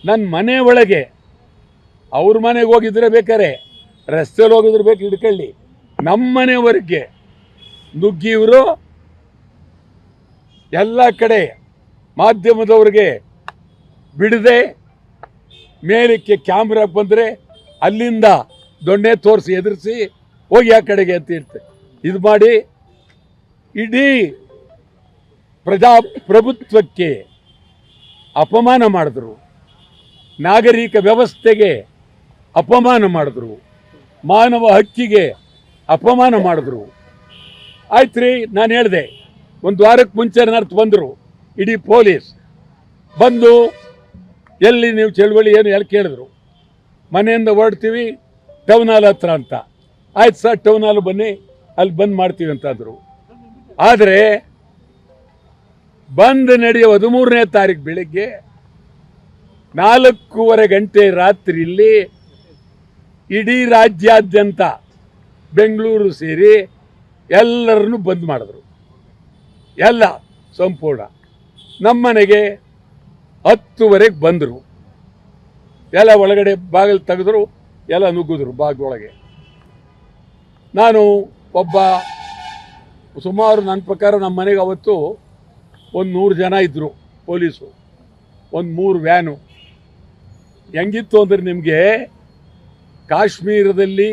ನನ್ನ ಮನೆ ಒಳಗೆ ಅವ್ರ ಮನೆಗೆ ಹೋಗಿದ್ರೆ ಬೇಕಾರೆ ರಸ್ತೆಯಲ್ಲಿ ಹೋಗಿದ್ರೆ ಬೇಕು ಹಿಡ್ಕೊಳ್ಳಿ, ನಮ್ಮ ಮನೆವರೆಗೆ ನುಗ್ಗಿಯವರು ಎಲ್ಲ ಕಡೆ ಮಾಧ್ಯಮದವ್ರಿಗೆ ಬಿಡದೆ ಮೇಲಕ್ಕೆ ಕ್ಯಾಮ್ರಾ ಬಂದರೆ ಅಲ್ಲಿಂದ ದೊಣ್ಣೆ ತೋರಿಸಿ ಎದುರಿಸಿ ಹೋಗಿ ಆ ಕಡೆಗೆ ಅಂತ ಇರ್ತೆ. ಇದು ಮಾಡಿ ಇಡೀ ಪ್ರಜಾಪ್ರಭುತ್ವಕ್ಕೆ ಅಪಮಾನ ಮಾಡಿದ್ರು, ನಾಗರಿಕ ವ್ಯವಸ್ಥೆಗೆ ಅಪಮಾನ ಮಾಡಿದ್ರು, ಮಾನವ ಹಕ್ಕಿಗೆ ಅಪಮಾನ ಮಾಡಿದ್ರು. ಆಯ್ತು ರೀ, ನಾನು ಹೇಳಿದೆ ಒಂದು ವಾರಕ್ಕೆ ಮುಂಚೆ ನರ್ತು ಬಂದರು ಇಡೀ ಪೊಲೀಸ್ ಬಂದು, ಎಲ್ಲಿ ನೀವು ಚಳುವಳಿ ಏನು ಎಲ್ಲಿ ಕೇಳಿದ್ರು. ಮನೆಯಿಂದ ಹೊರಡ್ತೀವಿ ಟೌನ್ ಹಾಲ್ ಹತ್ರ ಅಂತ. ಆಯ್ತು ಸರ್, ಟೌನ್ ಹಾಲ್ ಬನ್ನಿ, ಅಲ್ಲಿ ಬಂದ್ ಮಾಡ್ತೀವಿ ಅಂತಂದರು. ಆದರೆ ಬಂದ್ ನಡೆಯುವ 13ನೇ ತಾರೀಕು ಬೆಳಿಗ್ಗೆ 4:15 ಗಂಟೆ ರಾತ್ರಿ ಇಲ್ಲಿ ಇಡೀ ರಾಜ್ಯಾದ್ಯಂತ ಬೆಂಗಳೂರು ಸೇರಿ ಎಲ್ಲರನ್ನು ಬಂದ್ ಮಾಡಿದ್ರು, ಎಲ್ಲ ಸಂಪೂರ್ಣ. ನಮ್ಮನೆಗೆ 10:00 ಬಂದರು, ಎಲ್ಲ ಒಳಗಡೆ ಬಾಗಿಲು ತೆಗೆದ್ರು, ಎಲ್ಲ ನುಗ್ಗಿದ್ರು ಬಾಗಿಲೊಳಗೆ. ನಾನು ಒಬ್ಬ ಸುಮಾರು ನನ್ನ ಪ್ರಕಾರ ನಮ್ಮ ಮನೆಗೆ ಅವತ್ತು ಒಂದು 100 ಜನ ಇದ್ದರು ಪೊಲೀಸು, ಒಂದು 3 ವ್ಯಾನು. ಹೆಂಗಿತ್ತು ಅಂದರೆ ನಿಮಗೆ ಕಾಶ್ಮೀರದಲ್ಲಿ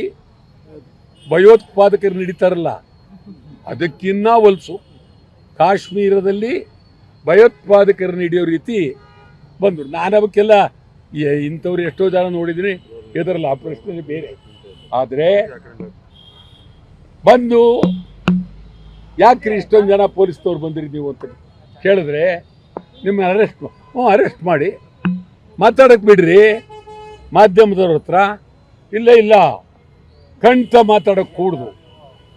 ಭಯೋತ್ಪಾದಕರು ನಡೀತಾರಲ್ಲ ಅದಕ್ಕಿನ್ನ ಹೊಲಸು, ಕಾಶ್ಮೀರದಲ್ಲಿ ಭಯೋತ್ಪಾದಕರು ನಡೆಯೋ ರೀತಿ ಬಂದರು. ನಾನು ಅವಕ್ಕೆಲ್ಲ ಇಂಥವ್ರು ಎಷ್ಟೋ ಜನ ನೋಡಿದ್ದೀನಿ, ಇದರಲ್ಲ ಆ ಪ್ರಶ್ನೆ ಬೇರೆ. ಆದರೆ ಬಂದು ಯಾಕ್ರಿ ಇಷ್ಟೊಂದು ಜನ ಪೊಲೀಸ್ನವ್ರು ಬಂದಿರಿ ನೀವು ಅಂತ ಕೇಳಿದ್ರೆ, ನಿಮ್ಮ ಅರೆಸ್ಟ್ ಮಾಡಿ ಮಾತಾಡಕ್ಕೆ ಬಿಡ್ರಿ ಮಾಧ್ಯಮದವ್ರ ಹತ್ರ. ಇಲ್ಲ ಕಂಠ ಮಾತಾಡೋಕ್ಕೆ ಕೂಡ್ದು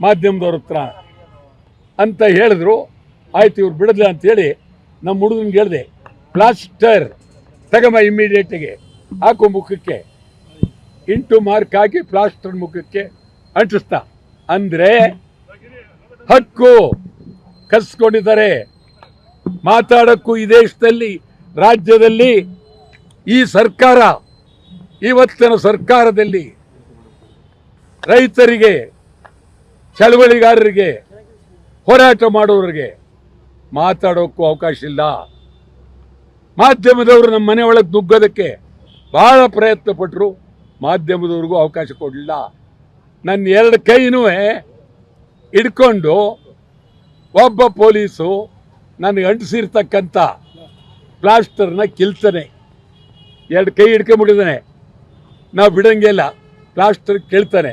ಮಾಧ್ಯಮದವ್ರ ಹತ್ರ ಅಂತ ಹೇಳಿದ್ರು. ಆಯ್ತು ಇವ್ರು ಬಿಡಲ್ಲ ಅಂತೇಳಿ ನಮ್ಮ ಹುಡುಗನಿಗೆ ಹೇಳಿದೆ, ಪ್ಲಾಸ್ಟರ್ ತಗೊಂಬ ಇಮ್ಮಿಡಿಯೇಟಿಗೆ ಹಾಕು ಮುಖಕ್ಕೆ, ಇಂಟು ಮಾರ್ಕ್ ಹಾಕಿ ಪ್ಲಾಸ್ಟರ್ ಮುಖಕ್ಕೆ ಅಂಟಿಸ್ತಾ. ಅಂದರೆ ಹಕ್ಕು ಕಸ್ಕೊಂಡಿದ್ದಾರೆ ಮಾತಾಡೋಕ್ಕೂ. ಈ ದೇಶದಲ್ಲಿ ರಾಜ್ಯದಲ್ಲಿ ಈ ಸರ್ಕಾರ, ಇವತ್ತಿನ ಸರ್ಕಾರದಲ್ಲಿ ರೈತರಿಗೆ, ಚಳವಳಿಗಾರರಿಗೆ, ಹೋರಾಟ ಮಾಡೋರಿಗೆ ಮಾತಾಡೋಕ್ಕೂ ಅವಕಾಶ ಇಲ್ಲ. ಮಾಧ್ಯಮದವರು ನಮ್ಮ ಮನೆ ಒಳಗೆ ನುಗ್ಗೋದಕ್ಕೆ ಬಹಳ ಪ್ರಯತ್ನ ಪಟ್ಟರು, ಮಾಧ್ಯಮದವ್ರಿಗೂ ಅವಕಾಶ ಕೊಡಲಿಲ್ಲ. ನನ್ನ 2 ಕೈನೂ ಹಿಡ್ಕೊಂಡು ಒಬ್ಬ ಪೊಲೀಸು ನನಗೆ ಅಂಟಿಸಿರ್ತಕ್ಕಂಥ ಪ್ಲಾಸ್ಟರ್ನ ಕಿಲ್ತಾನೆ, 2 ಕೈ ಹಿಡ್ಕೊಂಡ್ಬಿಟ್ಟಿದ್ದಾನೆ. ನಾವು ಬಿಡಂಗಿಲ್ಲ, ಪ್ಲಾಸ್ಟರ್ ಕೇಳ್ತಾನೆ,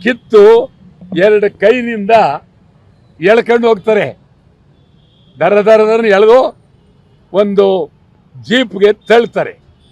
ಕಿತ್ತು 2 ಕೈನಿಂದ ಎಳ್ಕೊಂಡು ಹೋಗ್ತಾರೆ. ದರ ಎಳೆದು ಒಂದು ಜೀಪ್ಗೆ ತಳ್ತಾರೆ.